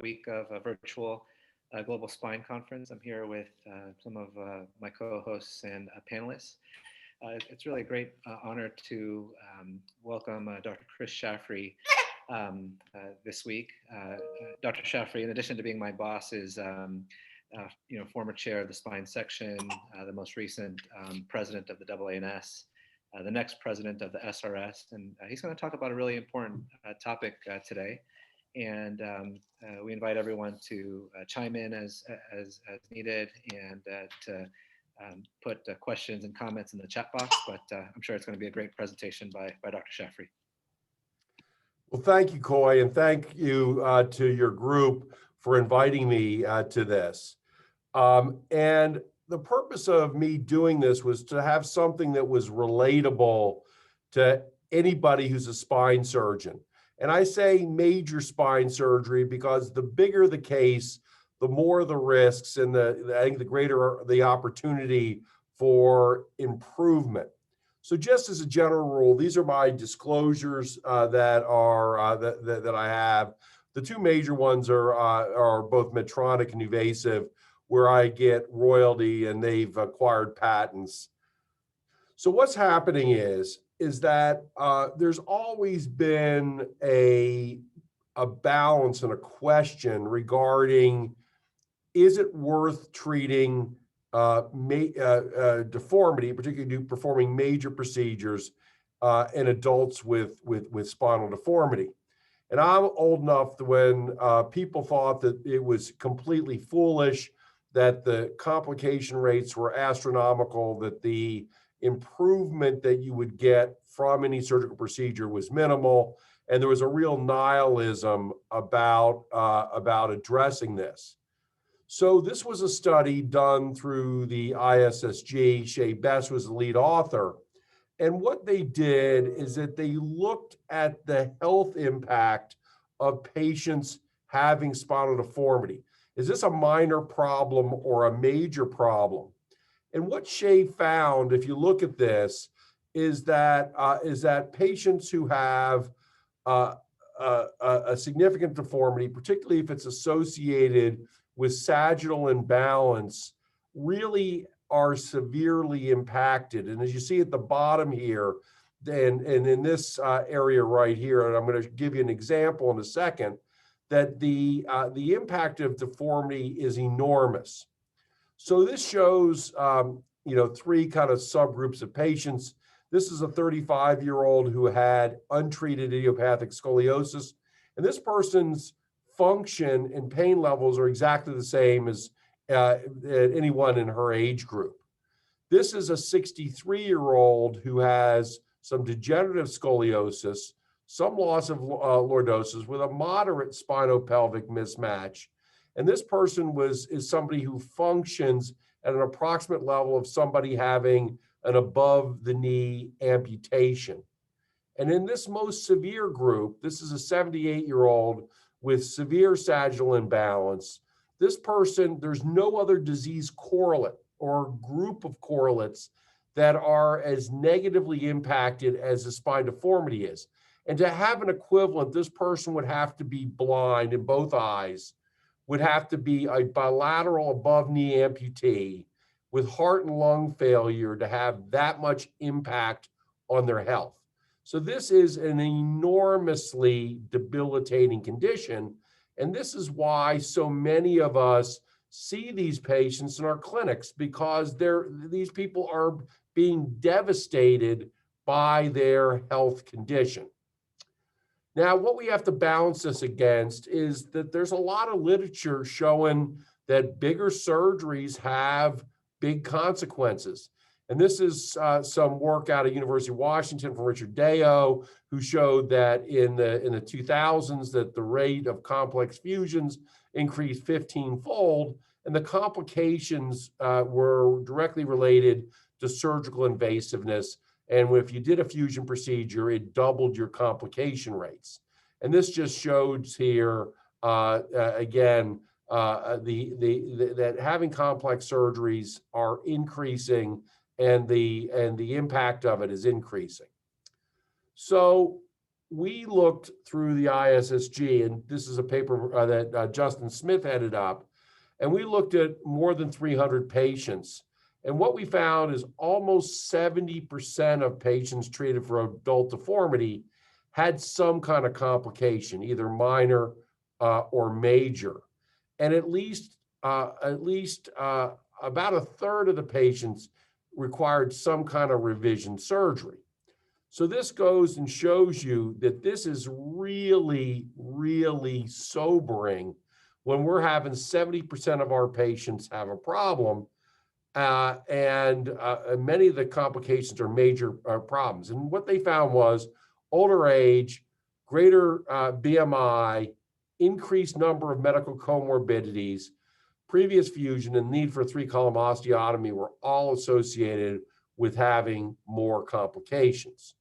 week of a virtual Global Spine Conference. I'm here with some of my co-hosts and panelists. It's really a great honor to welcome Dr. Chris Shaffrey this week. Dr. Shaffrey, in addition to being my boss, is former chair of the spine section, the most recent president of the AANS, the next president of the SRS, and he's going to talk about a really important topic today. And we invite everyone to chime in as needed and to put questions and comments in the chat box. But I'm sure it's going to be a great presentation by Dr. Shaffrey. Well, thank you, Coy, and thank you to your group for inviting me to this. And the purpose of me doing this was to have something that was relatable to anybody who's a spine surgeon. And I say major spine surgery because the bigger the case, the more the risks, and I think the greater the opportunity for improvement. So just as a general rule, these are my disclosures that I have. The two major ones are both Medtronic and NuVasive, where I get royalty and they've acquired patents. So what's happening is that there's always been a balance and a question regarding, is it worth treating deformity, particularly performing major procedures in adults with spinal deformity? And I'm old enough that when people thought that it was completely foolish, that the complication rates were astronomical, that the improvement that you would get from any surgical procedure was minimal, and there was a real nihilism about addressing this. So this was a study done through the ISSG. Shea Best was the lead author. And what they did is that they looked at the health impact of patients having spinal deformity. Is this a minor problem or a major problem? And what Shea found, if you look at this, is that patients who have a significant deformity, particularly if it's associated with sagittal imbalance, really are severely impacted. And as you see at the bottom here, and in this area right here, and I'm going to give you an example in a second, that the impact of deformity is enormous. So this shows, three kind of subgroups of patients. This is a 35-year-old who had untreated idiopathic scoliosis, and this person's function and pain levels are exactly the same as anyone in her age group. This is a 63-year-old who has some degenerative scoliosis, some loss of lordosis with a moderate spinopelvic mismatch. And this person is somebody who functions at an approximate level of somebody having an above-the-knee amputation. And in this most severe group, this is a 78-year-old with severe sagittal imbalance. This person, there's no other disease correlate or group of correlates that are as negatively impacted as a spine deformity is. And to have an equivalent, this person would have to be blind in both eyes, would have to be a bilateral above-knee amputee with heart and lung failure to have that much impact on their health. So this is an enormously debilitating condition, and this is why so many of us see these patients in our clinics, because these people are being devastated by their health condition. Now, what we have to balance this against is that there's a lot of literature showing that bigger surgeries have big consequences. And this is some work out of University of Washington from Richard Deo, who showed that in the 2000s that the rate of complex fusions increased 15-fold, and the complications were directly related to surgical invasiveness. And if you did a fusion procedure, it doubled your complication rates. And this just shows here, again, that having complex surgeries are increasing, and the impact of it is increasing. So we looked through the ISSG, and this is a paper that Justin Smith headed up, and we looked at more than 300 patients. And what we found is almost 70% of patients treated for adult deformity had some kind of complication, either minor or major. And at least about a third of the patients required some kind of revision surgery. So this goes and shows you that this is really, really sobering when we're having 70% of our patients have a problem, and many of the complications are major problems. And what they found was older age, greater BMI, increased number of medical comorbidities, previous fusion, and need for three-column osteotomy were all associated with having more complications.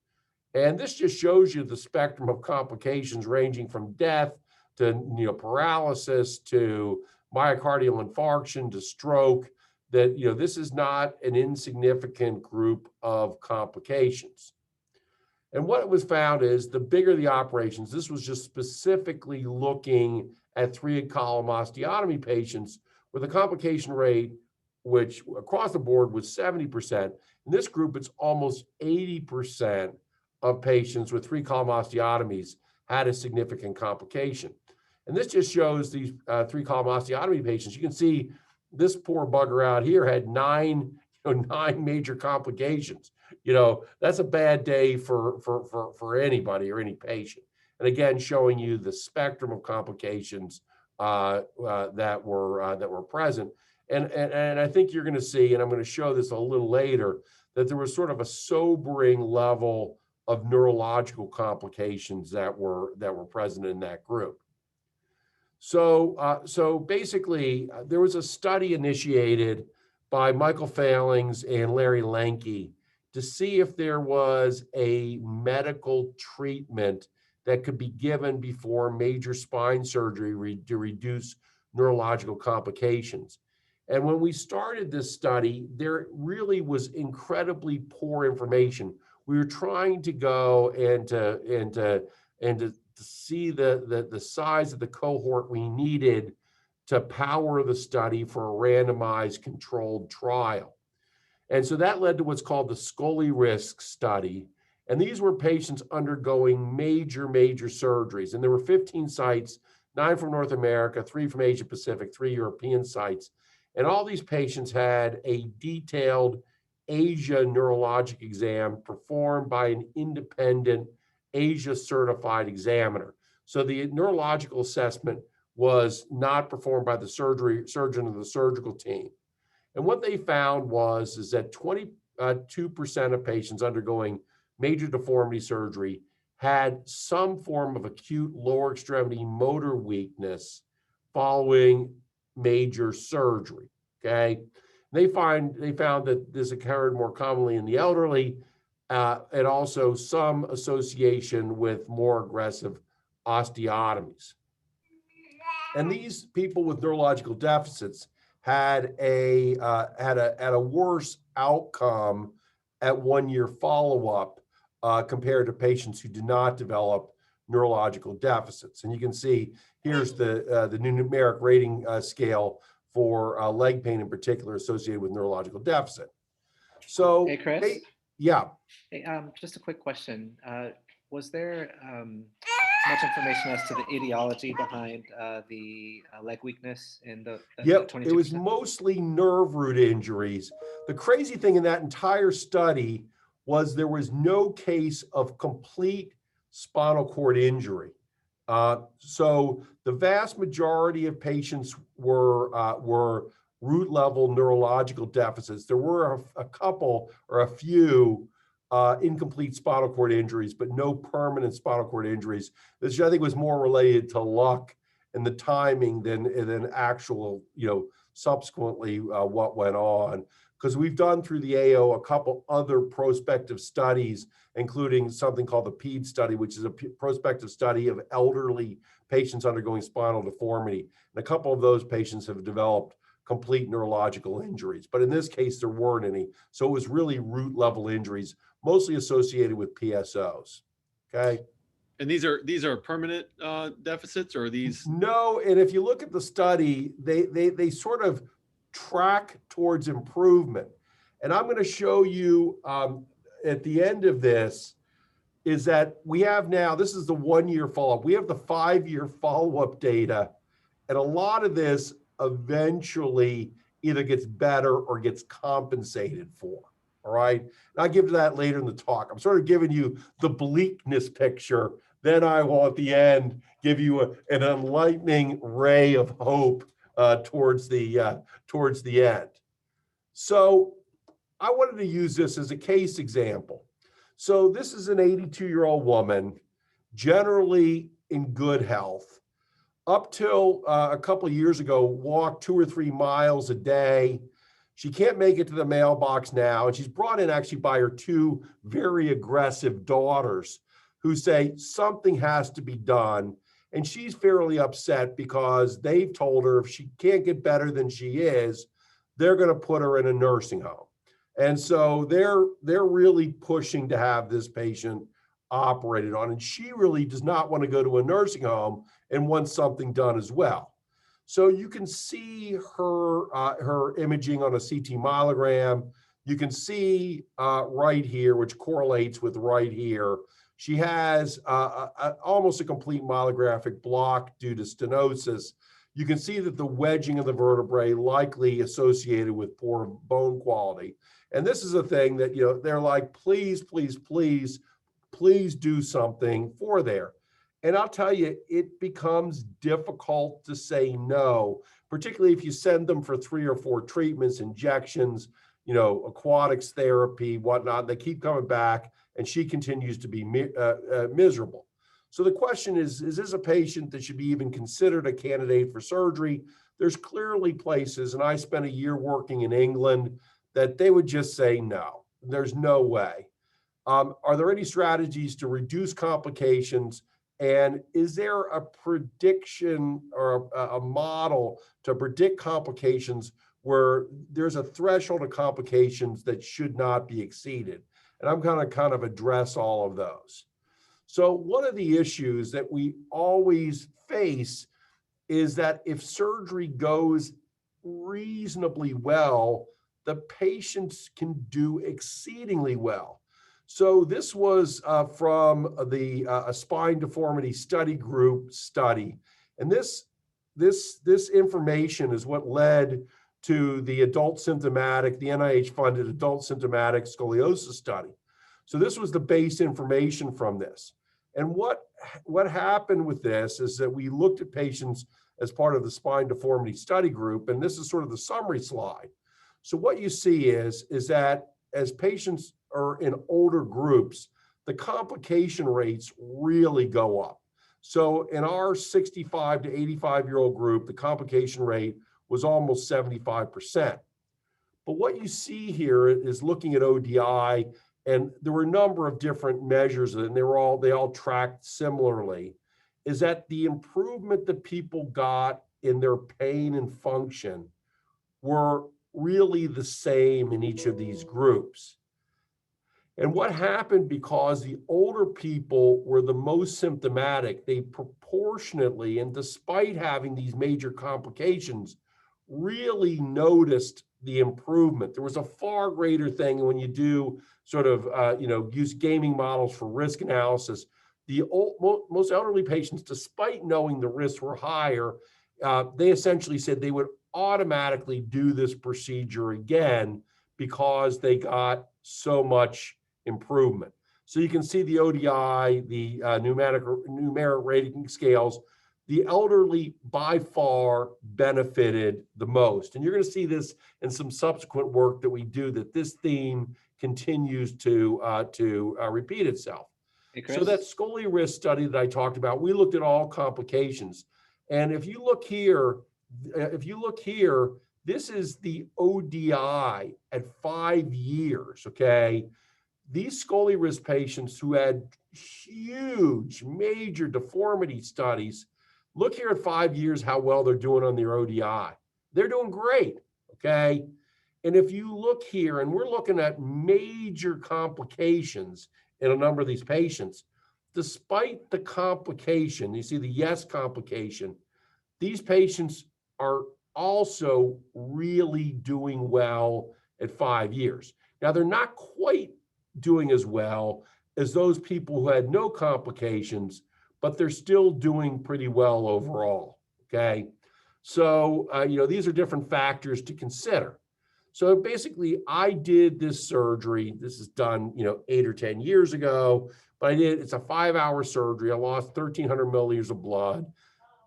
And this just shows you the spectrum of complications ranging from death to paralysis to myocardial infarction to stroke, that this is not an insignificant group of complications. And what was found is the bigger the operations, this was just specifically looking at three-column osteotomy patients with a complication rate, which across the board was 70%. In this group, it's almost 80% of patients with three-column osteotomies had a significant complication. And this just shows these three-column osteotomy patients. You can see this poor bugger out here had nine major complications. That's a bad day for anybody or any patient. And again, showing you the spectrum of complications that were present. And I think you're going to see, and I'm going to show this a little later, that there was sort of a sobering level of neurological complications that were present in that group. So basically, there was a study initiated by Michael Failings and Larry Lenke to see if there was a medical treatment that could be given before major spine surgery to reduce neurological complications. And when we started this study, there really was incredibly poor information. We were trying to go and to see the size of the cohort we needed to power the study for a randomized controlled trial. And so that led to what's called the Scully risk study. And these were patients undergoing major surgeries. And there were 15 sites, 9 from North America, 3 from Asia Pacific, 3 European sites. And all these patients had a detailed Asia neurologic exam performed by an independent Asia certified examiner. So the neurological assessment was not performed by the surgeon of the surgical team. And what they found is that 22% of patients undergoing major deformity surgery had some form of acute lower extremity motor weakness following major surgery. Okay, they found that this occurred more commonly in the elderly, and also some association with more aggressive osteotomies. And these people with neurological deficits had a worse outcome at 1-year follow-up compared to patients who did not develop neurological deficits. And you can see here's the numeric rating scale for leg pain in particular associated with neurological deficit. So, hey, Chris. Yeah. Hey, just a quick question. Was there much information as to the etiology behind the leg weakness in the 22%? It was mostly nerve root injuries. The crazy thing in that entire study was there was no case of complete spinal cord injury. So the vast majority of patients were root level neurological deficits. There were a couple or a few incomplete spinal cord injuries, but no permanent spinal cord injuries. This, I think, was more related to luck and the timing than actual, subsequently what went on. Because we've done through the AO a couple other prospective studies, including something called the PED study, which is a prospective study of elderly patients undergoing spinal deformity. And a couple of those patients have developed complete neurological injuries. But in this case, there weren't any. So it was really root level injuries, mostly associated with PSOs. Okay. And these are permanent deficits, or are these? No, and if you look at the study, they sort of track towards improvement. And I'm going to show you at the end of this is that we have now, this is the 1-year follow-up. We have the 5-year follow-up data, and a lot of this eventually either gets better or gets compensated for. All right. And I'll give that later in the talk. I'm sort of giving you the bleakness picture. Then I will, at the end, give you an enlightening ray of hope towards the end. So I wanted to use this as a case example. So this is an 82-year-old woman, generally in good health. Up till a couple of years ago, walked 2 or 3 miles a day. She can't make it to the mailbox now, and she's brought in actually by her 2 very aggressive daughters who say something has to be done. And she's fairly upset because they've told her if she can't get better than she is, they're going to put her in a nursing home. And so they're really pushing to have this patient operated on. And she really does not want to go to a nursing home and wants something done as well. So you can see her imaging on a CT myelogram. You can see right here, which correlates with right here. She has almost a complete myelographic block due to stenosis. You can see that the wedging of the vertebrae likely associated with poor bone quality. And this is a thing that, they're like, please, please, please, please do something for there. And I'll tell you, it becomes difficult to say no, particularly if you send them for 3 or 4 treatments, injections, aquatics therapy, whatnot. They keep coming back, and she continues to be miserable. So the question is this a patient that should be even considered a candidate for surgery? There's clearly places, and I spent a year working in England, that they would just say no. There's no way. Are there any strategies to reduce complications? And is there a prediction or a model to predict complications where there's a threshold of complications that should not be exceeded? And I'm going to kind of address all of those. So one of the issues that we always face is that if surgery goes reasonably well, the patients can do exceedingly well. So this was from the Spine Deformity Study Group study. And this information is what led to the the NIH-funded adult symptomatic scoliosis study. So this was the base information from this. And what happened with this is that we looked at patients as part of the Spine Deformity Study Group, and this is sort of the summary slide. So what you see is that as patients are in older groups, the complication rates really go up. So in our 65 to 85-year-old group, the complication rate was almost 75%. But what you see here is looking at ODI, and there were a number of different measures, and they all tracked similarly, is that the improvement that people got in their pain and function were really the same in each of these groups. And what happened, because the older people were the most symptomatic, they proportionately, and despite having these major complications, really noticed the improvement. There was a far greater thing when you do sort of, use gaming models for risk analysis. The most elderly patients, despite knowing the risks were higher, they essentially said they would automatically do this procedure again because they got so much improvement. So you can see the ODI, the numeric rating scales. The elderly by far benefited the most. And you're going to see this in some subsequent work that we do, that this theme continues to repeat itself. Hey, Chris? So that Scully risk study that I talked about, we looked at all complications. And if you look here, this is the ODI at 5 years, okay? These Scully risk patients who had huge, major deformity studies, look here at 5 years how well they're doing on their ODI. They're doing great, okay? And if you look here, and we're looking at major complications in a number of these patients, despite the complication, you see the yes complication, these patients are also really doing well at 5 years. Now, they're not quite doing as well as those people who had no complications, but they're still doing pretty well overall, okay? So, these are different factors to consider. So basically, I did this surgery. This is done, 8 or 10 years ago, but it's a 5-hour surgery. I lost 1,300 milliliters of blood,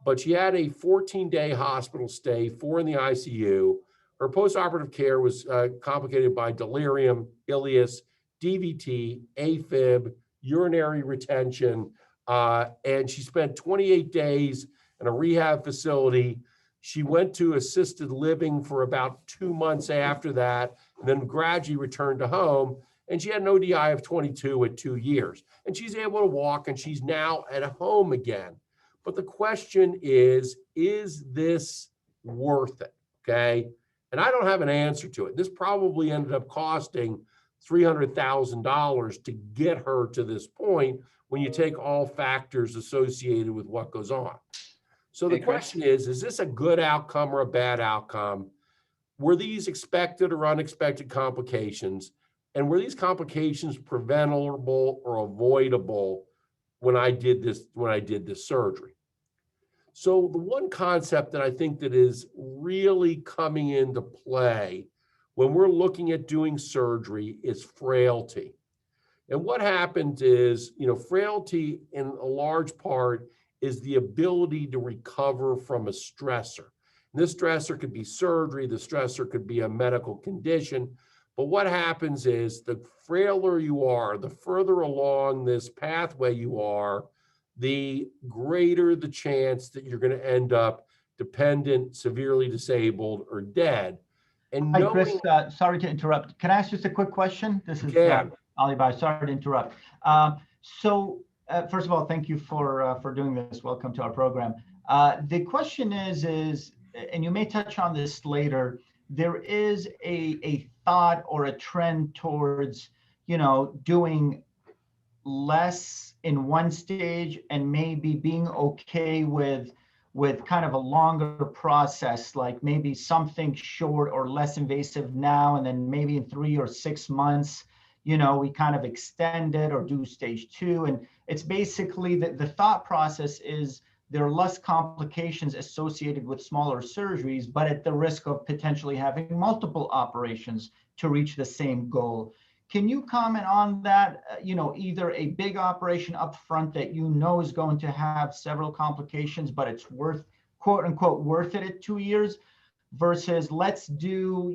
but she had a 14-day hospital stay, 4 in the ICU. Her postoperative care was complicated by delirium, ileus, DVT, AFib, urinary retention, and she spent 28 days in a rehab facility. She went to assisted living for about 2 months after that, and then gradually returned to home. And she had an ODI of 22 at 2 years. And she's able to walk, and she's now at home again. But the question is this worth it? Okay. And I don't have an answer to it. This probably ended up costing $300,000 to get her to this point when you take all factors associated with what goes on. So the question is this a good outcome or a bad outcome? Were these expected or unexpected complications? And were these complications preventable or avoidable when I did this surgery? So the one concept that I think that is really coming into play when we're looking at doing surgery is frailty. And what happens is, frailty in a large part is the ability to recover from a stressor. And this stressor could be surgery, the stressor could be a medical condition. But what happens is the frailer you are, the further along this pathway you are, the greater the chance that you're going to end up dependent, severely disabled, or dead. And Hi, Chris, sorry to interrupt. Can I ask just a quick question? This is Ali Bai. Sorry to interrupt. First of all, thank you for doing this. Welcome to our program. The question is, and you may touch on this later, there is a thought or a trend towards, doing less in one stage and maybe being okay with kind of a longer process, like maybe something short or less invasive now, and then maybe in 3 or 6 months, we kind of extend it or do stage 2. And it's basically the thought process is there are less complications associated with smaller surgeries, but at the risk of potentially having multiple operations to reach the same goal. Can you comment on that? Either a big operation up front that is going to have several complications, but it's worth, quote unquote, worth it at 2 years, versus let's do,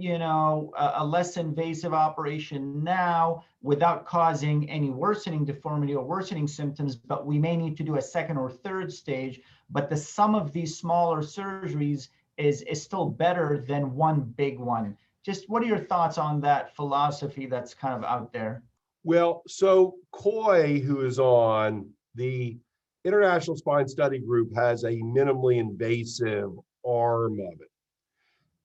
a less invasive operation now without causing any worsening deformity or worsening symptoms, but we may need to do a second or third stage. But the sum of these smaller surgeries is still better than one big one. Just what are your thoughts on that philosophy that's kind of out there? Well, so Coy, who is on the International Spine Study Group, has a minimally invasive arm of it.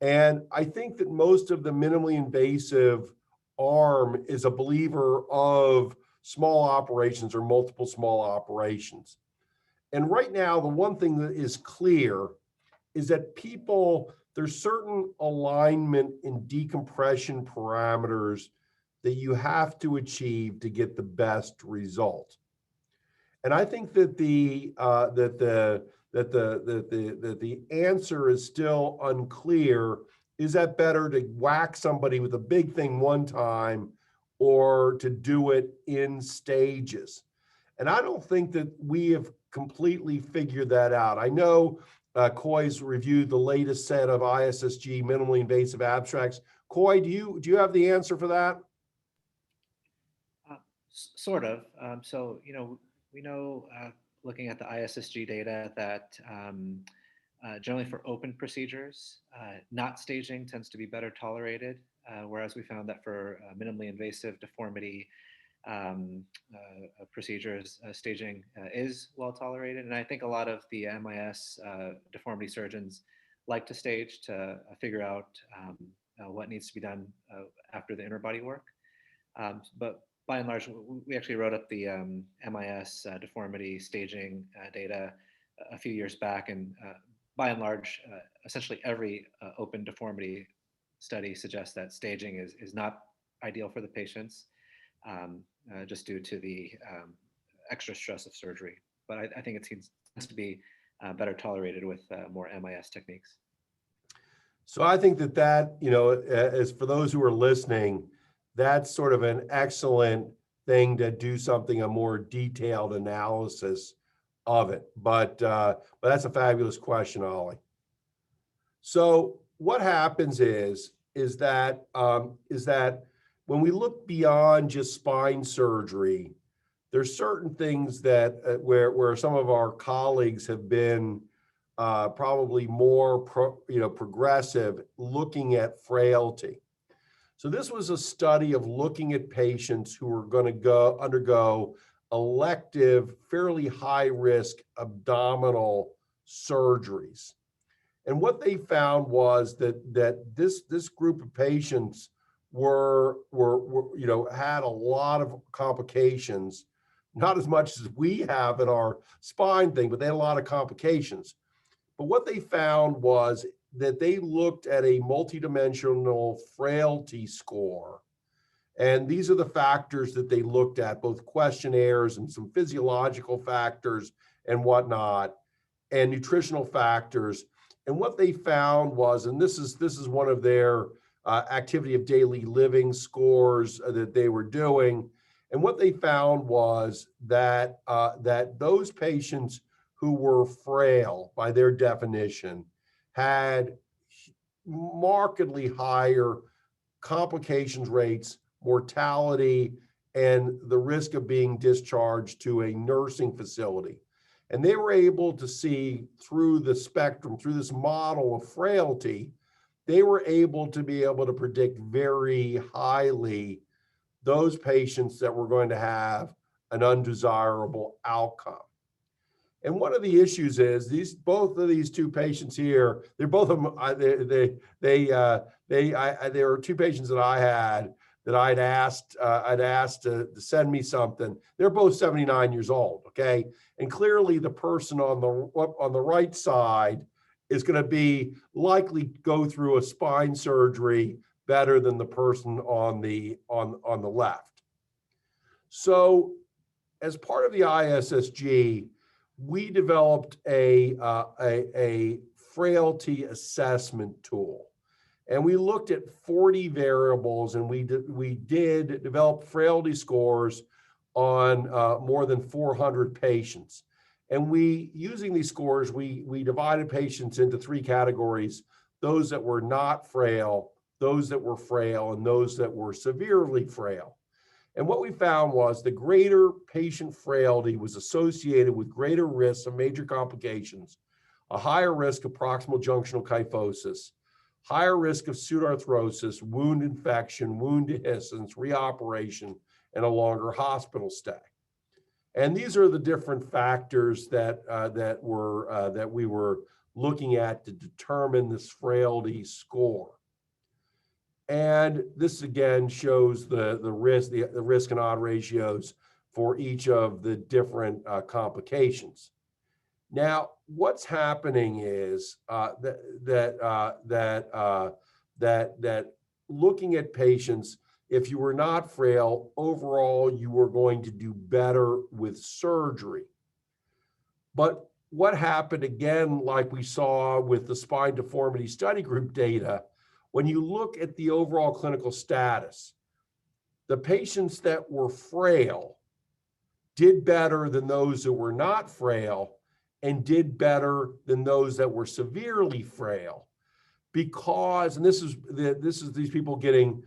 And I think that most of the minimally invasive arm is a believer of small operations or multiple small operations. And right now, the one thing that is clear is that there's certain alignment and decompression parameters that you have to achieve to get the best result. And I think that the answer is still unclear. Is that better to whack somebody with a big thing one time or to do it in stages? And I don't think that we have completely figured that out. I know Coy's reviewed the latest set of ISSG minimally invasive abstracts. Coy, do you have the answer for that? Sort of. We know, looking at the ISSG data, that generally for open procedures, not staging tends to be better tolerated, whereas we found that for minimally invasive deformity procedures, staging is well tolerated. And I think a lot of the MIS deformity surgeons like to stage to figure out what needs to be done after the interbody work. But by and large, we actually wrote up the MIS deformity staging data a few years back, and by and large, essentially every open deformity study suggests that staging is not ideal for the patients, just due to the extra stress of surgery. But I think it tends to be better tolerated with more MIS techniques. So I think that, you know, as for those who are listening, that's sort of an excellent thing to do a more detailed analysis of it. But that's a fabulous question, Ollie. So what happens is that when we look beyond just spine surgery, there's certain things that where some of our colleagues have been probably more progressive, looking at frailty. So this was a study of looking at patients who were going to undergo elective, fairly high risk abdominal surgeries. And what they found was that this group of patients were had a lot of complications, not as much as we have in our spine thing, but they had a lot of complications. But what they found was that they looked at a multidimensional frailty score. And these are the factors that they looked at, both questionnaires and some physiological factors and whatnot, and nutritional factors. And what they found was, and this is one of their activity of daily living scores that they were doing. And what they found was that those patients who were frail by their definition had markedly higher complications rates, mortality, and the risk of being discharged to a nursing facility. And they were able to see through the spectrum, through this model of frailty, they were able to predict very highly those patients that were going to have an undesirable outcome. And one of the issues is both of these two patients here, they're both of them, there were two patients that I had that I'd asked to send me something. They're both 79 years old, okay? And clearly the person on the right side is going to be likely go through a spine surgery better than the person on the left. So as part of the ISSG, we developed a frailty assessment tool. And we looked at 40 variables, and we did develop frailty scores on more than 400 patients. And using these scores, we divided patients into three categories: those that were not frail, those that were frail, and those that were severely frail. And what we found was the greater patient frailty was associated with greater risks of major complications, a higher risk of proximal junctional kyphosis, higher risk of pseudoarthrosis, wound infection, wound dehiscence, reoperation, and a longer hospital stay. And these are the different factors that we were looking at to determine this frailty score. And this again shows the risk and odd ratios for each of the different complications. Now, what's happening is that looking at patients, if you were not frail, overall you were going to do better with surgery. But what happened again, like we saw with the spine deformity study group data, when you look at the overall clinical status, the patients that were frail did better than those that were not frail, and did better than those that were severely frail, because, and this is these people getting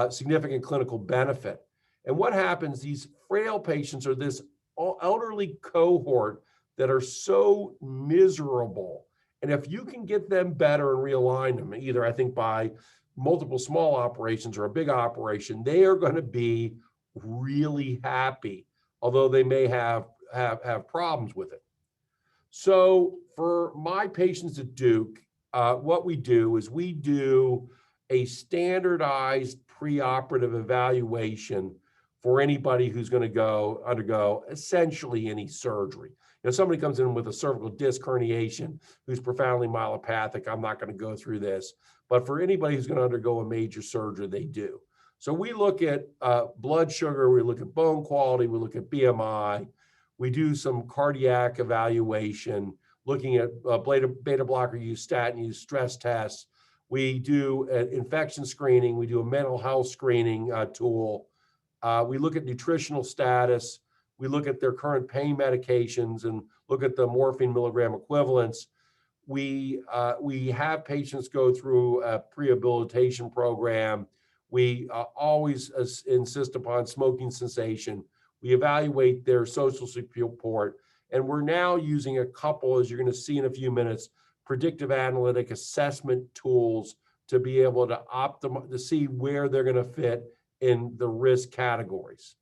significant clinical benefit. And what happens, these frail patients are this elderly cohort that are so miserable. And if you can get them better and realign them, either I think by multiple small operations or a big operation, they are going to be really happy, although they may have problems with it. So for my patients at Duke, what we do is we do a standardized preoperative evaluation for anybody who's going to undergo essentially any surgery. You know, somebody comes in with a cervical disc herniation who's profoundly myelopathic, I'm not going to go through this. But for anybody who's going to undergo a major surgery, they do. So we look at blood sugar, we look at bone quality, we look at BMI, we do some cardiac evaluation, looking at beta blocker use, statin use, stress tests. We do an infection screening, we do a mental health screening tool. We look at nutritional status, we look at their current pain medications and look at the morphine milligram equivalents. We have patients go through a prehabilitation program. We always insist upon smoking cessation. We evaluate their social support. And we're now using a couple, as you're going to see in a few minutes, predictive analytic assessment tools to be able to to see where they're going to fit in the risk categories.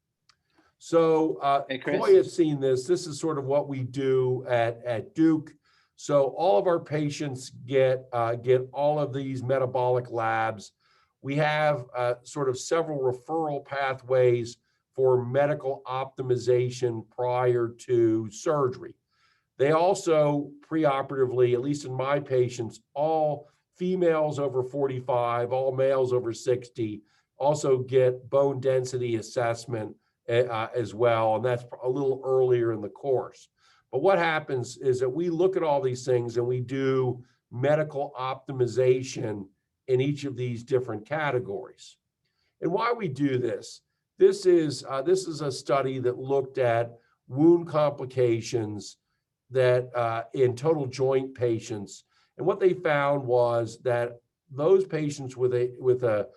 So Hey, Chris. Coy has seen this. This is sort of what we do at Duke. So all of our patients get all of these metabolic labs. We have sort of several referral pathways for medical optimization prior to surgery. They also preoperatively, at least in my patients, all females over 45, all males over 60, also get bone density assessment as well, and that's a little earlier in the course. But what happens is that we look at all these things and we do medical optimization in each of these different categories. And why we do this, this is a study that looked at wound complications that in total joint patients. And what they found was that those patients with a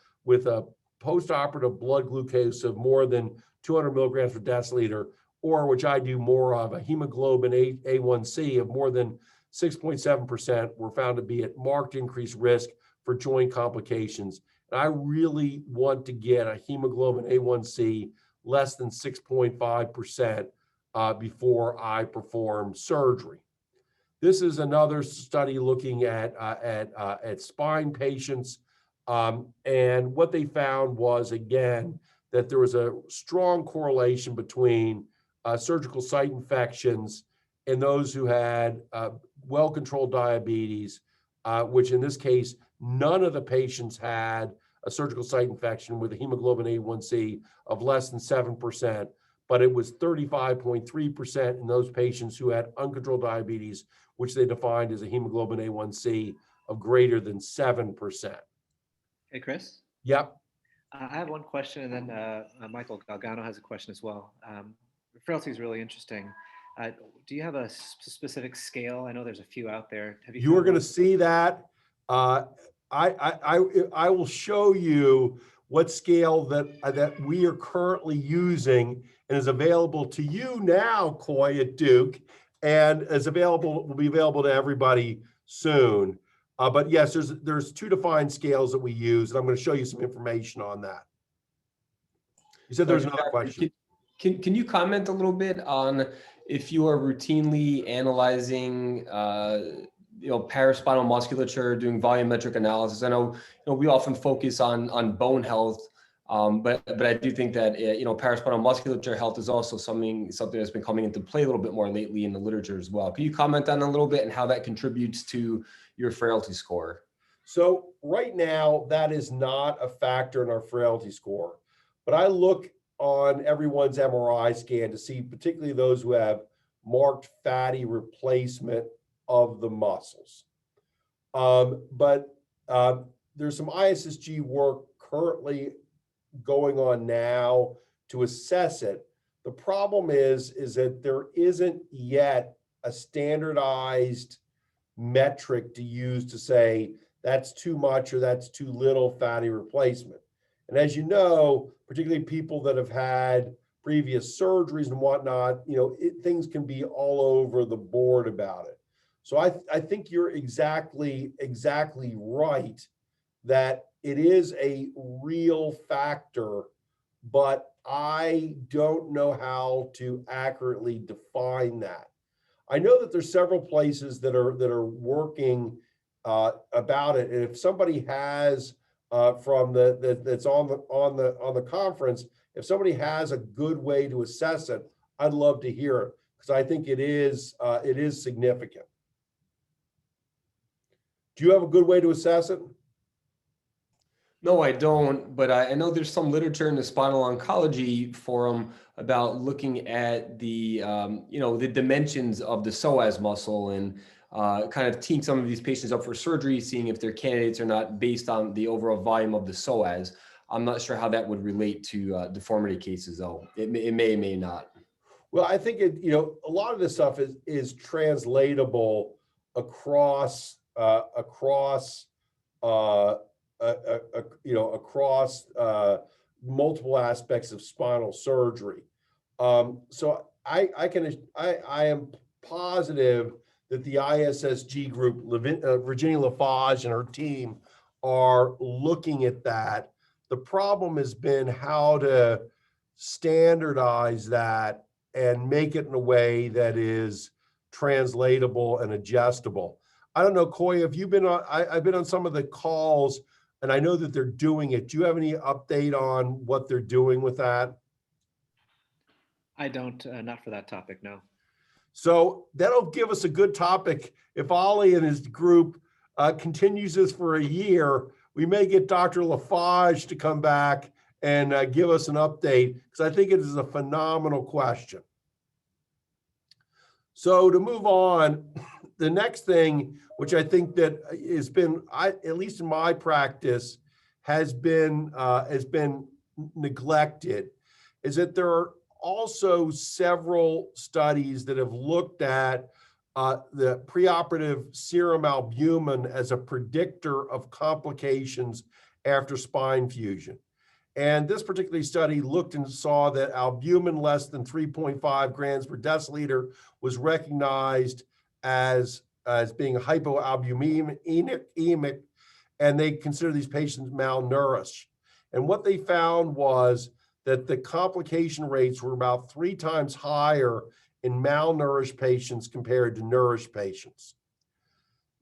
postoperative blood glucose of more than 200 milligrams per deciliter, or which I do more of, a hemoglobin A1C of more than 6.7%, were found to be at marked increased risk for joint complications. And I really want to get a hemoglobin A1C less than 6.5% before I perform surgery. This is another study looking at spine patients. And what they found was, again, that there was a strong correlation between surgical site infections in those who had well-controlled diabetes, which in this case, none of the patients had a surgical site infection with a hemoglobin A1C of less than 7%, but it was 35.3% in those patients who had uncontrolled diabetes, which they defined as a hemoglobin A1C of greater than 7%. Hey, Chris. Yep. I have one question, and then Michael Galgano has a question as well. Frailty is really interesting. Do you have a specific scale? I know there's a few out there. Have you are going to see that. I will show you what scale that we are currently using and is available to you now, Coy, at Duke, and will be available to everybody soon. But yes, there's two defined scales that we use, and I'm going to show you some information on that. You said there's another question. Can you comment a little bit on if you are routinely analyzing paraspinal musculature, doing volumetric analysis? I know, we often focus on bone health, but I do think that paraspinal musculature health is also something that's been coming into play a little bit more lately in the literature as well. Can you comment on a little bit and how that contributes to your frailty score? So right now, that is not a factor in our frailty score, but I look on everyone's MRI scan to see particularly those who have marked fatty replacement of the muscles. But there's some ISSG work currently going on now to assess it. The problem is that there isn't yet a standardized metric to use to say that's too much or that's too little fatty replacement. And as you know, particularly people that have had previous surgeries and whatnot, things can be all over the board about it. So I think you're exactly right that it is a real factor, but I don't know how to accurately define that. I know that there's several places that are working about it, and if somebody has from that's on the conference If somebody has a good way to assess it, I'd love to hear it, because I think it is significant. Do you have a good way to assess it? No, I don't, but I know there's some literature in the spinal oncology forum about looking at the, the dimensions of the psoas muscle and kind of teeing some of these patients up for surgery, seeing if they're candidates or not based on the overall volume of the psoas. I'm not sure how that would relate to deformity cases, though. It may not. Well, I think a lot of this stuff is translatable across across multiple aspects of spinal surgery. So I am positive that the ISSG group, Virginia Lafarge and her team, are looking at that. The problem has been how to standardize that and make it in a way that is translatable and adjustable. I don't know, Coy, have you been on, I've been on some of the calls, and I know that they're doing it. Do you have any update on what they're doing with that? I don't, not for that topic, no. So that'll give us a good topic. If Ollie and his group continues this for a year, we may get Dr. Lafarge to come back and give us an update, because I think it is a phenomenal question. So to move on, the next thing, which I think that has been, at least in my practice, has been neglected, is that there are also several studies that have looked at the preoperative serum albumin as a predictor of complications after spine fusion. And this particular study looked and saw that albumin less than 3.5 grams per deciliter was recognized as being hypoalbuminic, and they consider these patients malnourished. And what they found was that the complication rates were about 3 times higher in malnourished patients compared to nourished patients.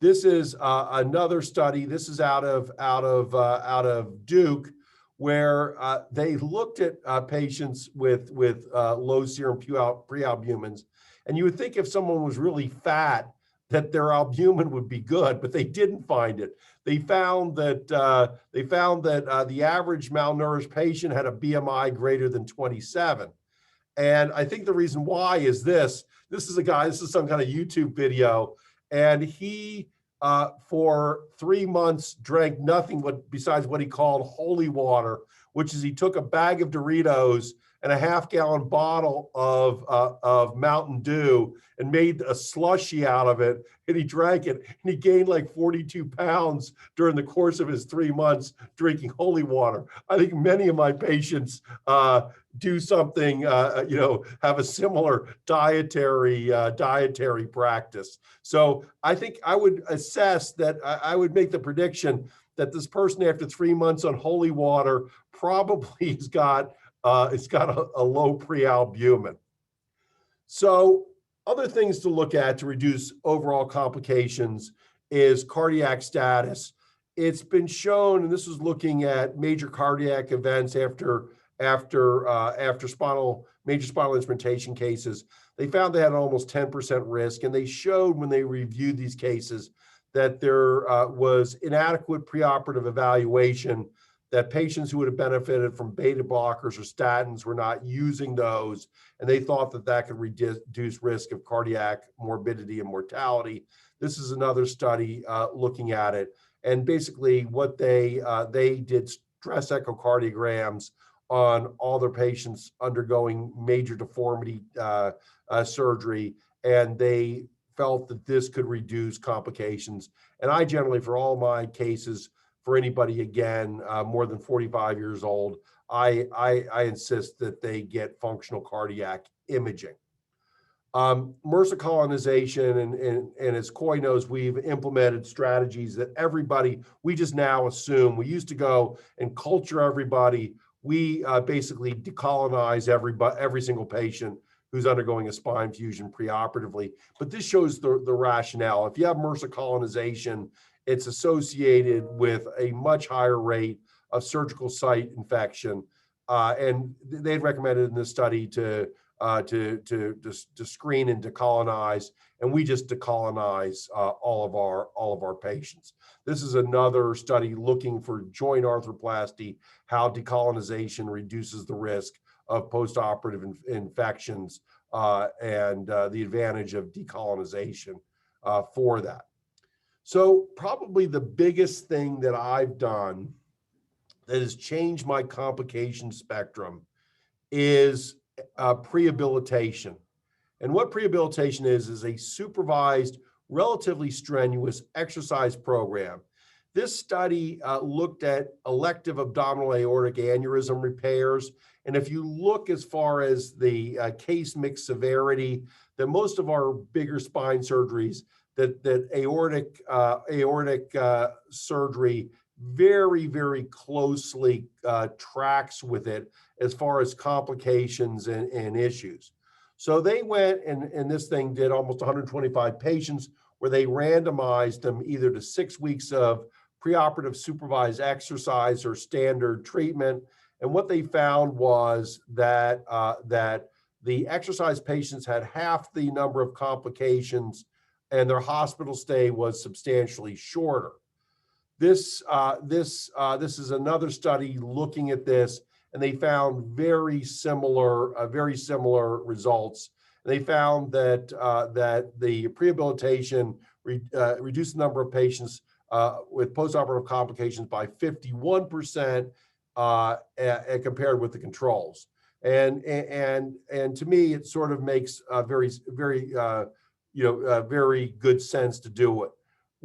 This is another study. This is out of Duke, where they looked at patients with low serum prealbumins, and you would think if someone was really fat that their albumin would be good, but they didn't find it. They found that the average malnourished patient had a BMI greater than 27. And I think the reason why is this is a guy, this is some kind of YouTube video, and he, for 3 months, drank nothing besides what he called holy water, which is he took a bag of Doritos and a half-gallon bottle of Mountain Dew and made a slushie out of it, and he drank it, and he gained like 42 pounds during the course of his 3 months drinking holy water. I think many of my patients do something, have a similar dietary practice. So I think I would assess that I would make the prediction that this person, after 3 months on holy water, probably has got a low prealbumin. So other things to look at to reduce overall complications is cardiac status. It's been shown, and this is looking at major cardiac events after major spinal instrumentation cases. They found they had almost 10% risk, and they showed when they reviewed these cases that there was inadequate preoperative evaluation, that patients who would have benefited from beta blockers or statins were not using those, and they thought that that could reduce risk of cardiac morbidity and mortality. This is another study looking at it, and basically what they did stress echocardiograms on all their patients undergoing major deformity surgery, and they felt that this could reduce complications. And I generally, for all my cases, for anybody, again, more than 45 years old, I insist that they get functional cardiac imaging. MRSA colonization, and as Coy knows, we've implemented strategies that everybody, we just now assume. We used to go and culture everybody. We basically decolonize every single patient who's undergoing a spine fusion preoperatively. But this shows the rationale. If you have MRSA colonization, it's associated with a much higher rate of surgical site infection, and they recommended in this study to screen and decolonize, and we just decolonize all of our patients. This is another study looking for joint arthroplasty, how decolonization reduces the risk of postoperative infections, and the advantage of decolonization for that. So probably the biggest thing that I've done that has changed my complication spectrum is prehabilitation. And what prehabilitation is a supervised, relatively strenuous exercise program. This study looked at elective abdominal aortic aneurysm repairs. And if you look as far as the case mix severity, that most of our bigger spine surgeries, that aortic surgery very, very closely tracks with it as far as complications and issues. So they went and this thing did almost 125 patients where they randomized them either to 6 weeks of preoperative supervised exercise or standard treatment. And what they found was that, that the exercise patients had half the number of complications and their hospital stay was substantially shorter. This is another study looking at this, and they found very similar results. They found that that the prehabilitation reduced the number of patients with postoperative complications by 51% compared with the controls. And to me, it sort of makes very good sense to do it.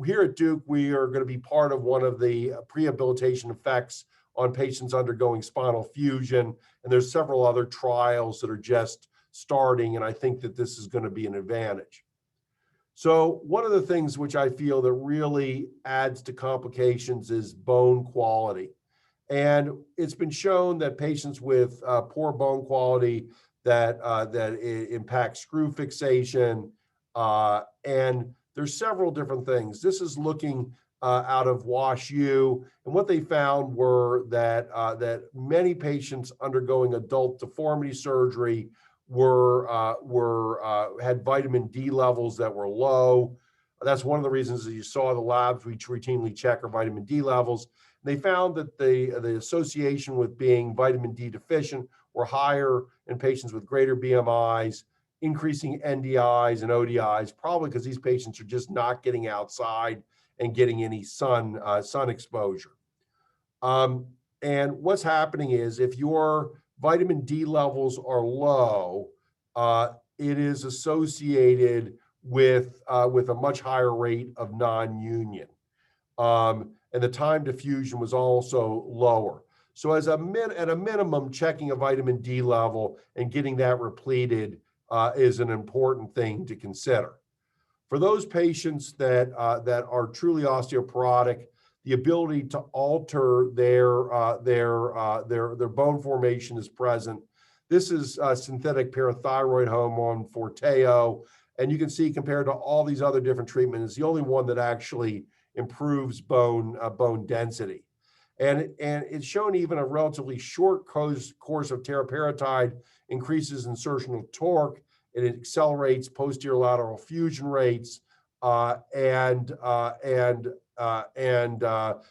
Here at Duke, we are going to be part of one of the prehabilitation effects on patients undergoing spinal fusion, and there's several other trials that are just starting, and I think that this is going to be an advantage. So one of the things which I feel that really adds to complications is bone quality. And it's been shown that patients with poor bone quality that it impacts screw fixation, and there's several different things. This is looking out of WashU, and what they found were that that many patients undergoing adult deformity surgery had vitamin D levels that were low. That's one of the reasons that you saw the labs which routinely check our vitamin D levels. They found that the association with being vitamin D deficient were higher in patients with greater BMIs, increasing NDIs and ODIs, probably because these patients are just not getting outside and getting any sun exposure. And what's happening is if your vitamin D levels are low, it is associated with a much higher rate of non-union. And the time to fusion was also lower. So at a minimum, checking a vitamin D level and getting that repleted is an important thing to consider. For those patients that are truly osteoporotic, the ability to alter their bone formation is present. This is synthetic parathyroid hormone, Forteo, and you can see compared to all these other different treatments, it's the only one that actually improves bone density. And it's shown even a relatively short course of teriparatide increases insertional torque. It accelerates posterior lateral fusion rates. And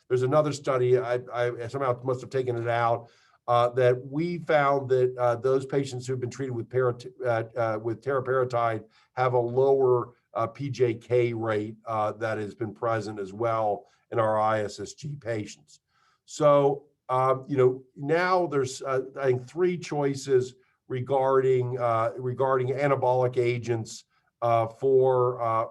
there's another study, I somehow must have taken it out, that we found that those patients who've been treated with teriparatide have a lower PJK rate that has been present as well in our ISSG patients. So, now there's, I think, 3 choices regarding anabolic agents for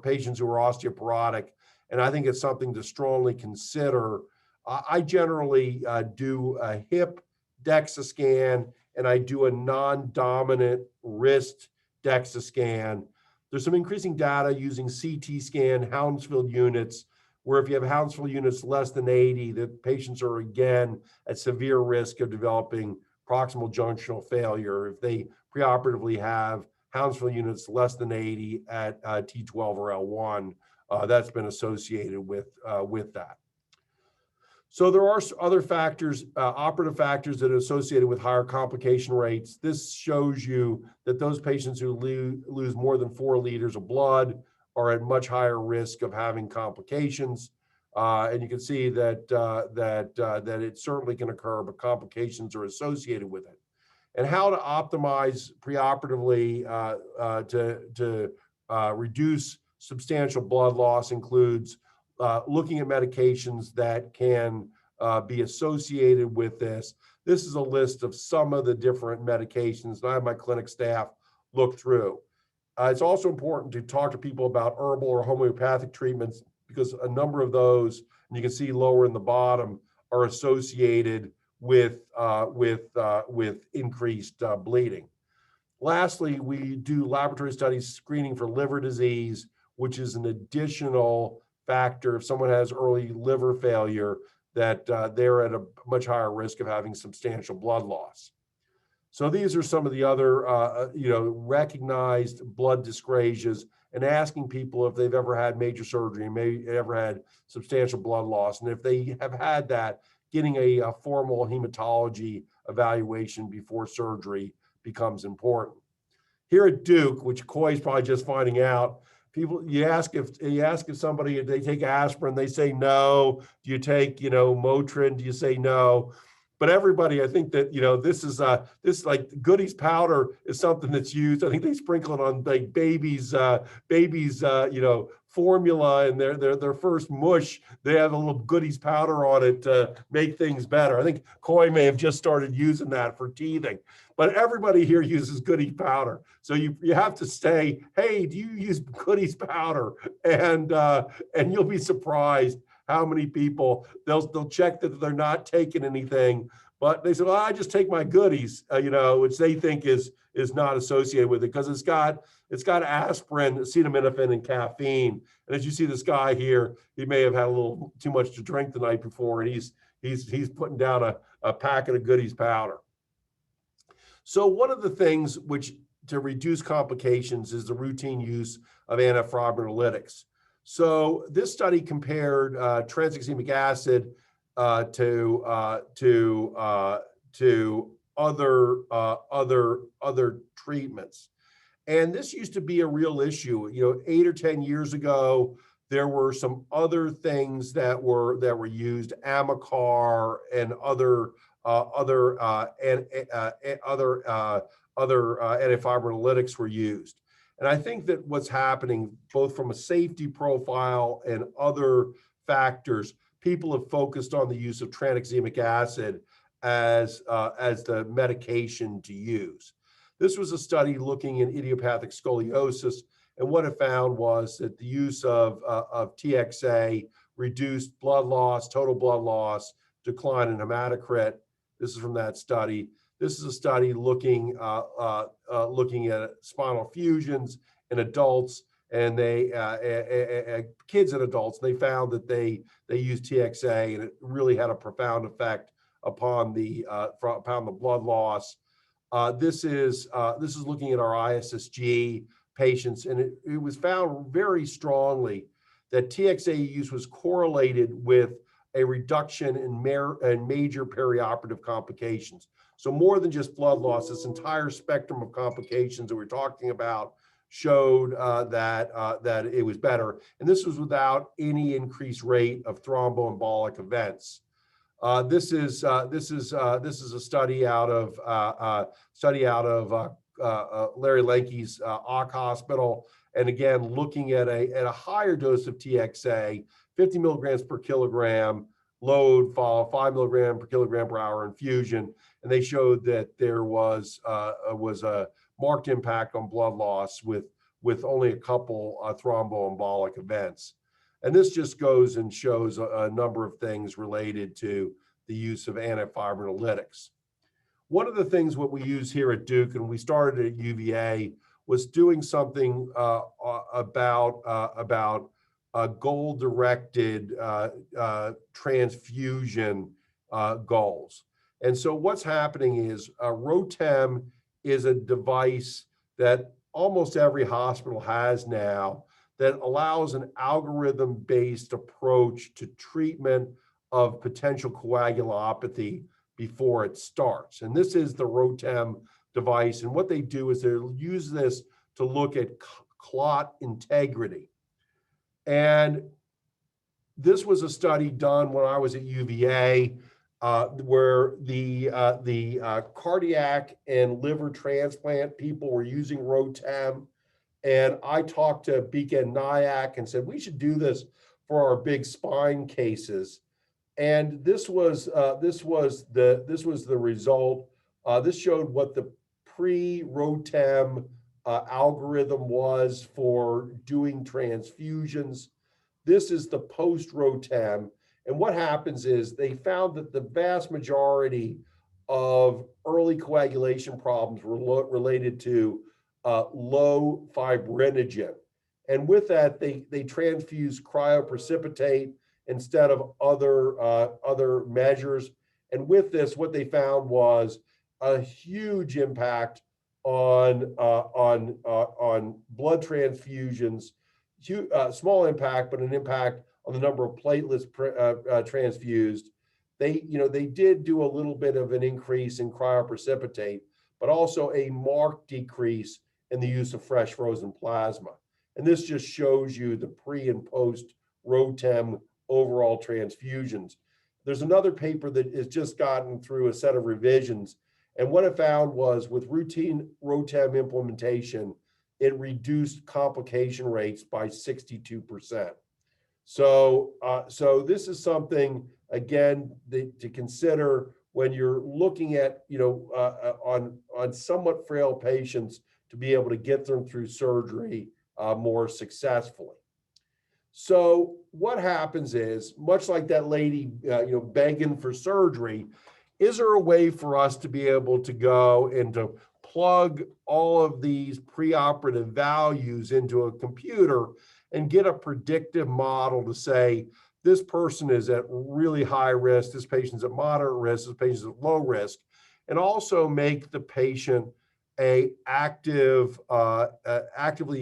patients who are osteoporotic, and I think it's something to strongly consider. I generally do a hip DEXA scan, and I do a non-dominant wrist DEXA scan. There's some increasing data using CT scan Hounsfield units, where if you have Hounsfield units less than 80, the patients are again at severe risk of developing proximal junctional failure. If they preoperatively have Hounsfield units less than 80 at T12 or L1, that's been associated with that. So there are other factors, operative factors that are associated with higher complication rates. This shows you that those patients who lose more than 4 liters of blood are at much higher risk of having complications. And you can see that that it certainly can occur, but complications are associated with it. And how to optimize preoperatively to reduce substantial blood loss includes looking at medications that can be associated with this. This is a list of some of the different medications, and I have my clinic staff look through. It's also important to talk to people about herbal or homeopathic treatments, because a number of those, and you can see lower in the bottom, are associated with increased bleeding. Lastly, we do laboratory studies screening for liver disease, which is an additional factor. If someone has early liver failure, that they're at a much higher risk of having substantial blood loss. So these are some of the other, recognized blood dyscrasias, and asking people if they've ever had major surgery and may ever had substantial blood loss. And if they have had that, getting a formal hematology evaluation before surgery becomes important. Here at Duke, which Coy's probably just finding out, people, you ask if somebody, if they take aspirin, they say no. Do you take, Motrin? Do you say no? But everybody, I think that, this like goodies powder is something that's used. I think they sprinkle it on like babies, formula and their first mush. They have a little goodies powder on it to make things better. I think Coy may have just started using that for teething, but everybody here uses goodies powder. So you have to say, hey, do you use goodies powder? And you'll be surprised how many people they'll check that they're not taking anything, but they say, well, I just take my goodies, which they think is not associated with it, because it's got aspirin, acetaminophen, and caffeine. And as you see this guy here, he may have had a little too much to drink the night before, and he's putting down a packet of goodies powder. So one of the things which to reduce complications is the routine use of antifibrinolytics. So this study compared tranexamic acid to other treatments, and this used to be a real issue. 8 or 10 years ago, there were some other things that were used, Amicar and other antifibrinolytics were used. And I think that what's happening, both from a safety profile and other factors, people have focused on the use of tranexamic acid as the medication to use. This was a study looking at idiopathic scoliosis, and what it found was that the use of TXA reduced blood loss, total blood loss, decline in hematocrit. This is from that study. This is a study looking at spinal fusions in adults, and kids and adults. They found that they used TXA, and it really had a profound effect upon the blood loss. This is looking at our ISSG patients, and it was found very strongly that TXA use was correlated with a reduction in major perioperative complications. So more than just blood loss, this entire spectrum of complications that we're talking about showed that it was better, and this was without any increased rate of thromboembolic events. This is a study out of Larry Lenke's Ock Hospital, and again looking at a higher dose of TXA, 50 milligrams per kilogram load, followed 5 milligram per kilogram per hour infusion, and they showed that there was a marked impact on blood loss with only a couple thromboembolic events. And this just goes and shows a number of things related to the use of antifibrinolytics. One of the things what we use here at Duke, and we started at UVA, was doing something about goal-directed transfusion goals. And so what's happening is ROTEM is a device that almost every hospital has now that allows an algorithm-based approach to treatment of potential coagulopathy before it starts. And this is the ROTEM device. And what they do is they use this to look at clot integrity. And this was a study done when I was at UVA, where the cardiac and liver transplant people were using ROTEM. And I talked to Bika and Nyack and said, we should do this for our big spine cases. And this was the result. This showed what the pre-ROTEM algorithm was for doing transfusions. This is the post-ROTEM. And what happens is they found that the vast majority of early coagulation problems were related to low fibrinogen. And with that, they transfused cryoprecipitate instead of other measures. And with this, what they found was a huge impact on blood transfusions. Small impact, but an impact on the number of platelets transfused. They did do a little bit of an increase in cryoprecipitate, but also a marked decrease in the use of fresh frozen plasma. And this just shows you the pre and post ROTEM overall transfusions. There's another paper that has just gotten through a set of revisions. And what it found was with routine ROTEM implementation, it reduced complication rates by 62%. So this is something, again, to consider when you're looking at, on somewhat frail patients to be able to get them through surgery more successfully. So what happens is, much like that lady, begging for surgery, is there a way for us to be able to go and to plug all of these preoperative values into a computer and get a predictive model to say, this person is at really high risk, this patient's at moderate risk, this patient's at low risk, and also make the patient actively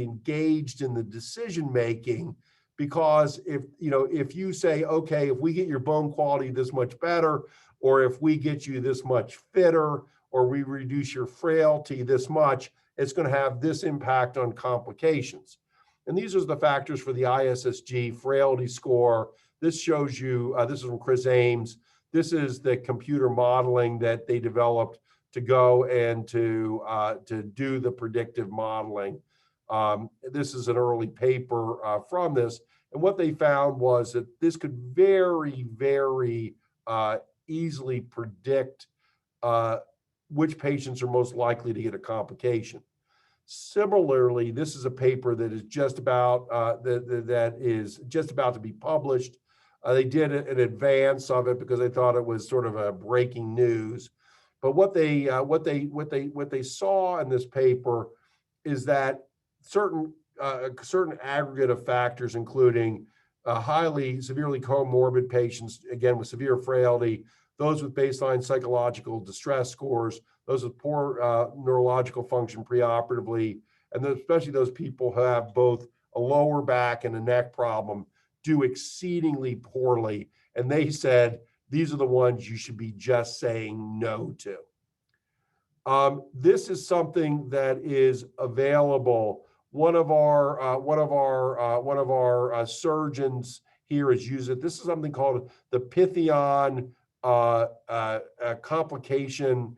engaged in the decision-making. Because if you say, okay, if we get your bone quality this much better, or if we get you this much fitter, or we reduce your frailty this much, it's going to have this impact on complications. And these are the factors for the ISSG frailty score. This shows you, this is from Chris Ames. This is the computer modeling that they developed to go and to do the predictive modeling. This is an early paper from this. And what they found was that this could very, very easily predict which patients are most likely to get a complication. Similarly, this is a paper that is just about that is just about to be published. They did an advance of it because they thought it was sort of a breaking news. But what they saw in this paper is that certain aggregate of factors, including highly severely comorbid patients, again with severe frailty, those with baseline psychological distress scores, those with poor neurological function preoperatively, and especially those people who have both a lower back and a neck problem, do exceedingly poorly. And they said, these are the ones you should be just saying no to. This is something that is available. One of our surgeons here has used it. This is something called the Python complication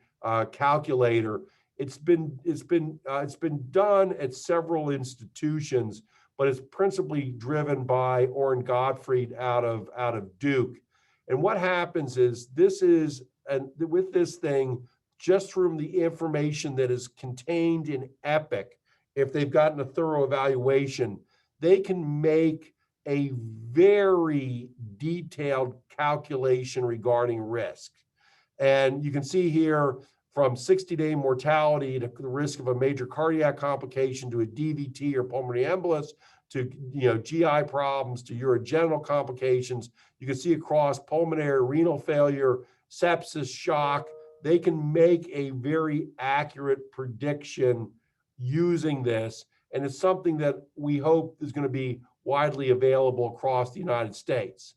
calculator. It's been done at several institutions, but it's principally driven by Orrin Gottfried out of Duke. And what happens is with this thing, just from the information that is contained in Epic, if they've gotten a thorough evaluation, they can make a very detailed calculation regarding risk. And you can see here from 60-day mortality to the risk of a major cardiac complication to a DVT or pulmonary embolus to GI problems to urogenital complications. You can see across pulmonary renal failure, sepsis, shock. They can make a very accurate prediction using this. And it's something that we hope is going to be widely available across the United States.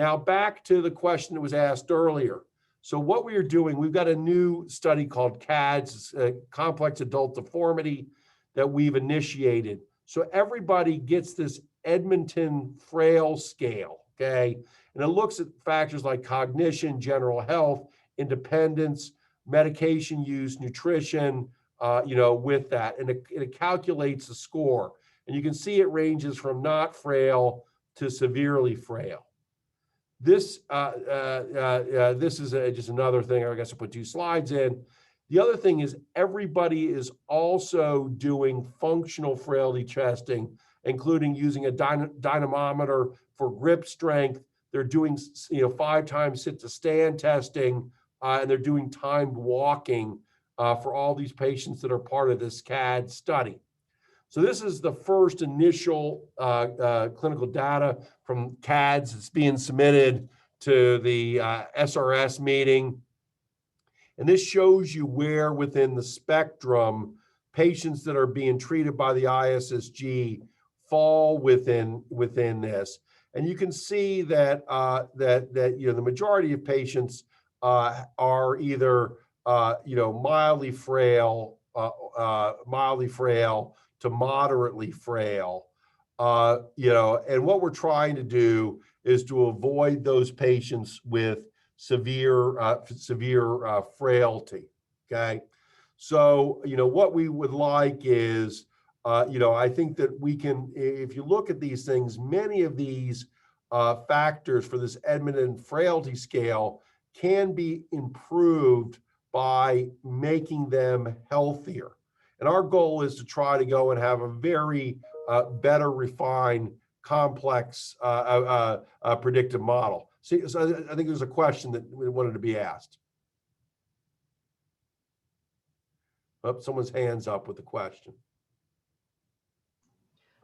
Now back to the question that was asked earlier. So what we are doing, we've got a new study called CADS, Complex Adult Deformity, that we've initiated. So everybody gets this Edmonton Frail Scale, okay? And it looks at factors like cognition, general health, independence, medication use, nutrition, with that. And it calculates the score. And you can see it ranges from not frail to severely frail. This is just another thing. I guess I put 2 slides in. The other thing is everybody is also doing functional frailty testing, including using a dynamometer for grip strength. They're doing 5 times sit to stand testing, and they're doing timed walking for all these patients that are part of this CAD study. So this is the first initial clinical data from CADS. It's being submitted to the SRS meeting. And this shows you where within the spectrum patients that are being treated by the ISSG fall within this. And you can see that the majority of patients are either mildly frail to moderately frail, and what we're trying to do is to avoid those patients with severe frailty. Okay, so what we would like is, I think that we can, if you look at these things, many of these factors for this Edmonton Frailty Scale can be improved by making them healthier. And our goal is to try to go and have a very better refined, complex predictive model. See, so I think there's a question that wanted to be asked. Oh, someone's hands up with a question.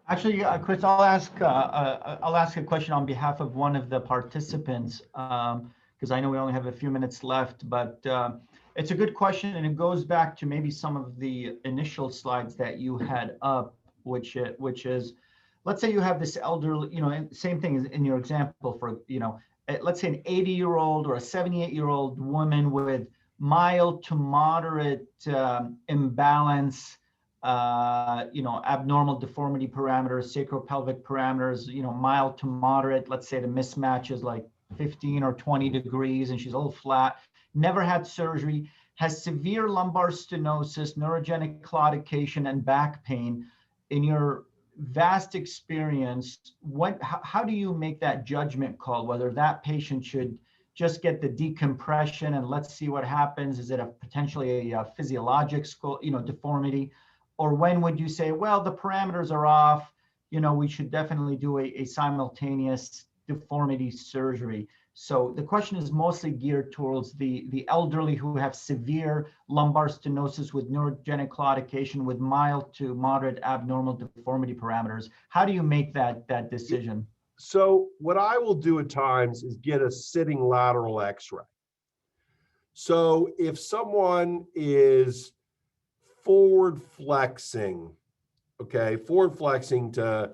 Actually, Chris, I'll ask a question on behalf of one of the participants, because I know we only have a few minutes left, but it's a good question, and it goes back to maybe some of the initial slides that you had up, which is, let's say you have this elderly, same thing as in your example for, let's say an 80-year-old or a 78-year-old woman with mild to moderate imbalance, abnormal deformity parameters, sacropelvic parameters, mild to moderate. Let's say the mismatch is like 15 or 20 degrees and she's a little flat, never had surgery, has severe lumbar stenosis, neurogenic claudication, and back pain. In your vast experience, how do you make that judgment call, whether that patient should just get the decompression and let's see what happens? Is it potentially a physiologic deformity? Or when would you say, well, the parameters are off, we should definitely do a simultaneous deformity surgery? So the question is mostly geared towards the elderly who have severe lumbar stenosis with neurogenic claudication with mild to moderate abnormal deformity parameters. How do you make that decision? So what I will do at times is get a sitting lateral x-ray. So if someone is forward flexing to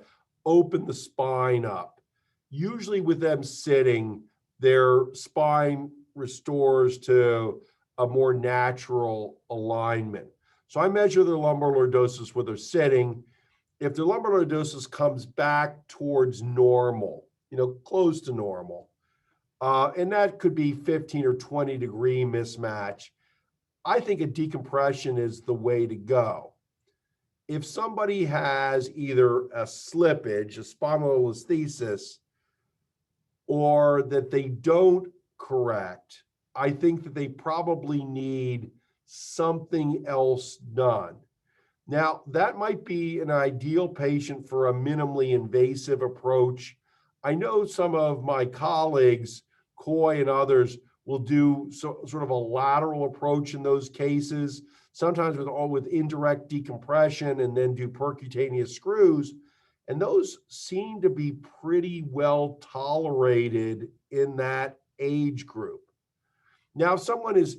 open the spine up, usually with them sitting, their spine restores to a more natural alignment. So I measure their lumbar lordosis where they're sitting. If their lumbar lordosis comes back towards normal, close to normal, and that could be 15 or 20 degree mismatch, I think a decompression is the way to go. If somebody has either a slippage, a spondylolisthesis, or that they don't correct, I think that they probably need something else done. Now, that might be an ideal patient for a minimally invasive approach. I know some of my colleagues, Coy and others, will do sort of a lateral approach in those cases, sometimes with indirect decompression, and then do percutaneous screws. And those seem to be pretty well tolerated in that age group. Now, someone is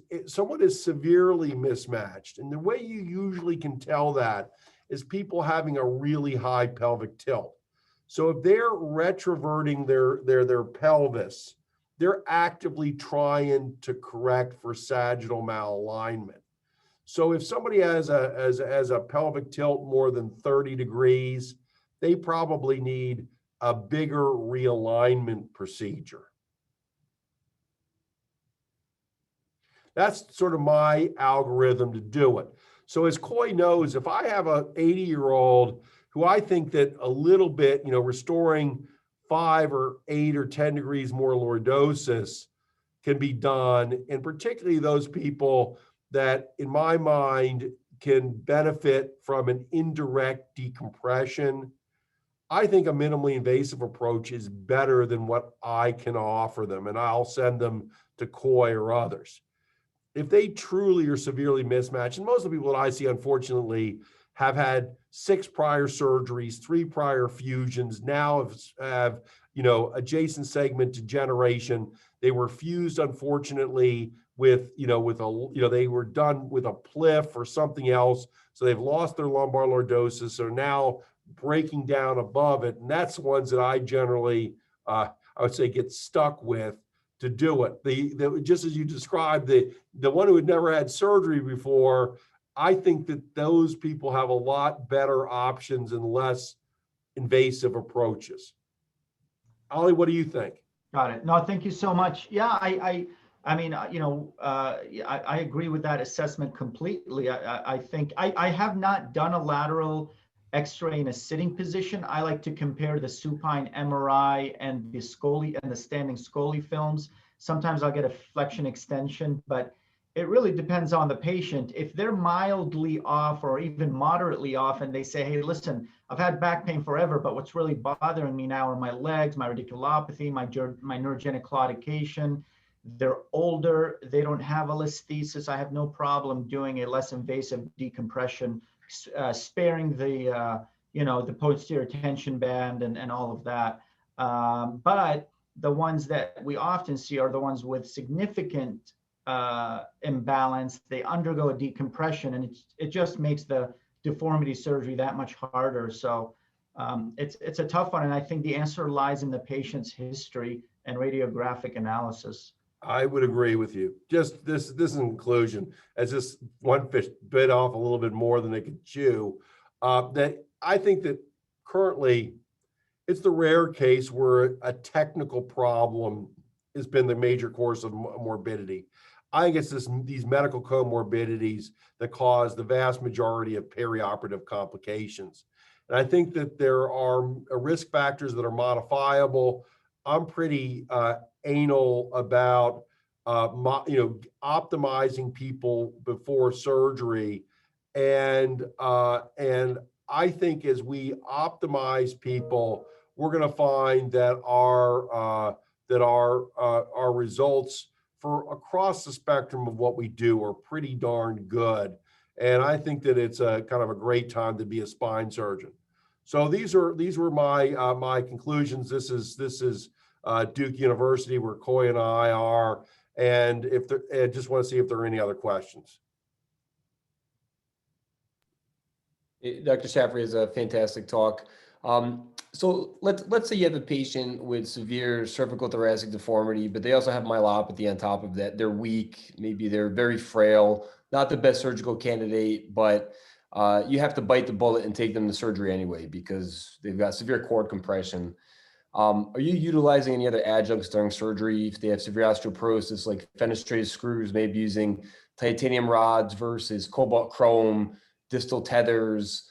severely mismatched. And the way you usually can tell that is people having a really high pelvic tilt. So if they're retroverting their pelvis, they're actively trying to correct for sagittal malalignment. So if somebody has a pelvic tilt more than 30 degrees, they probably need a bigger realignment procedure. That's sort of my algorithm to do it. So as Coy knows, if I have a 80-year-old who I think that a little bit, restoring 5 or 8 or 10 degrees more lordosis can be done, and particularly those people that, in my mind, can benefit from an indirect decompression, I think a minimally invasive approach is better than what I can offer them, and I'll send them to Coy or others. If they truly are severely mismatched, and most of the people that I see, unfortunately, have had 6 prior surgeries, 3 prior fusions, now have adjacent segment degeneration. They were fused, unfortunately, with they were done with a PLIF or something else, so they've lost their lumbar lordosis, are now breaking down above it, and that's the ones that I generally, I would say, get stuck with to do it. Just as you described, the one who had never had surgery before, I think that those people have a lot better options and less invasive approaches. Ollie, what do you think? Got it. No, thank you so much. Yeah, I agree with that assessment completely. I think I have not done a lateral X-ray in a sitting position. I like to compare the supine MRI and the Scully and the standing Scully films. Sometimes I'll get a flexion extension, but it really depends on the patient. If they're mildly off or even moderately off, and they say, hey, listen, I've had back pain forever, but what's really bothering me now are my legs, my radiculopathy, my neurogenic claudication. They're older, they don't have a listhesis. I have no problem doing a less invasive decompression, sparing the posterior tension band and all of that. But the ones that we often see are the ones with significant imbalance. They undergo a decompression, and it just makes the deformity surgery that much harder. So it's a tough one, and I think the answer lies in the patient's history and radiographic analysis. I would agree with you. Just this is in conclusion, as this one fish bit off a little bit more than they could chew, that I think that currently it's the rare case where a technical problem has been the major cause of morbidity. I think it's these medical comorbidities that cause the vast majority of perioperative complications. And I think that there are risk factors that are modifiable. I'm pretty anal about optimizing people before surgery, and I think as we optimize people, we're going to find that our results for across the spectrum of what we do are pretty darn good. And I think that it's a kind of a great time to be a spine surgeon. So these were my my conclusions. This is Duke University, where Coy and I are, and I just want to see if there are any other questions. Dr. Shaffrey is a fantastic talk. So let's say you have a patient with severe cervical thoracic deformity, but they also have myelopathy on top of that. They're weak, maybe they're very frail, not the best surgical candidate, but you have to bite the bullet and take them to surgery anyway because they've got severe cord compression. Are you utilizing any other adjuncts during surgery if they have severe osteoporosis, like fenestrated screws, maybe using titanium rods versus cobalt chrome, distal tethers,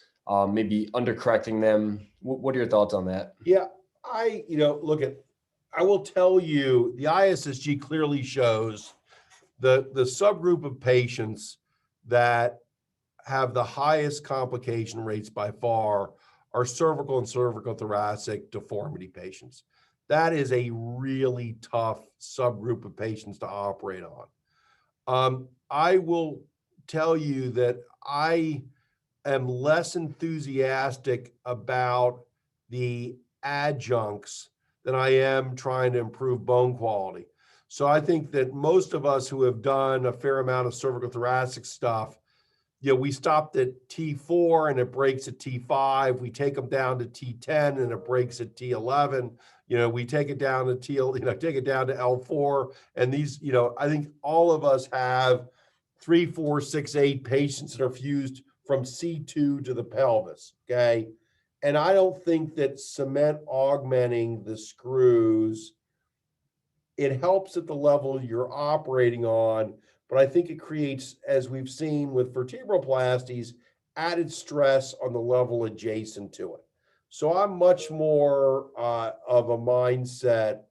maybe undercorrecting them? What are your thoughts on that? Yeah, I will tell you, the ISSG clearly shows the subgroup of patients that have the highest complication rates by far are cervical and cervical thoracic deformity patients. That is a really tough subgroup of patients to operate on. I will tell you that I am less enthusiastic about the adjuncts than I am trying to improve bone quality. So I think that most of us who have done a fair amount of cervical thoracic stuff, we stopped at T4 and it breaks at T5. We take them down to T10 and it breaks at T11. We take it down to take it down to L4. And these, I think all of us have 3, 4, 6, 8 patients that are fused from C2 to the pelvis. Okay. And I don't think that cement augmenting the screws, it helps at the level you're operating on, but I think it creates, as we've seen with vertebroplasties, added stress on the level adjacent to it. So I'm much more of a mindset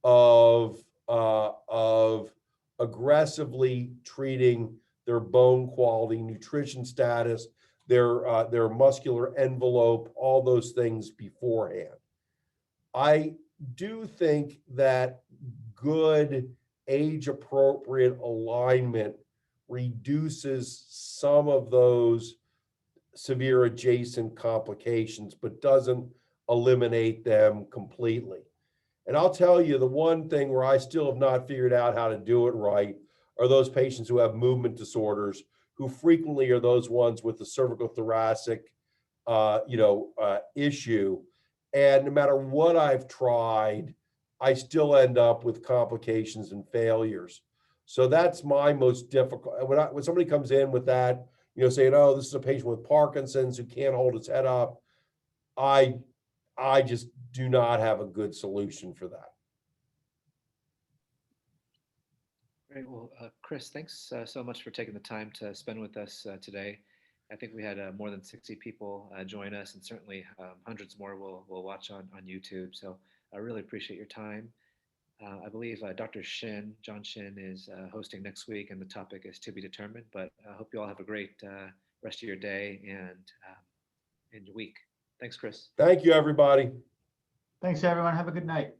of aggressively treating their bone quality, nutrition status, their muscular envelope, all those things beforehand. I do think that good age-appropriate alignment reduces some of those severe adjacent complications, but doesn't eliminate them completely. And I'll tell you, the one thing where I still have not figured out how to do it right are those patients who have movement disorders, who frequently are those ones with the cervical thoracic issue. And no matter what I've tried, I still end up with complications and failures. So that's my most difficult. When somebody comes in with that, saying, "Oh, this is a patient with Parkinson's who can't hold his head up," I just do not have a good solution for that. Great. Well, Chris, thanks so much for taking the time to spend with us today. I think we had more than 60 people join us, and certainly hundreds more will watch on YouTube. So I really appreciate your time. I believe Dr. John Shin is hosting next week, and the topic is to be determined. But I hope you all have a great rest of your day and your week. Thanks, Chris. Thank you, everybody. Thanks, everyone. Have a good night.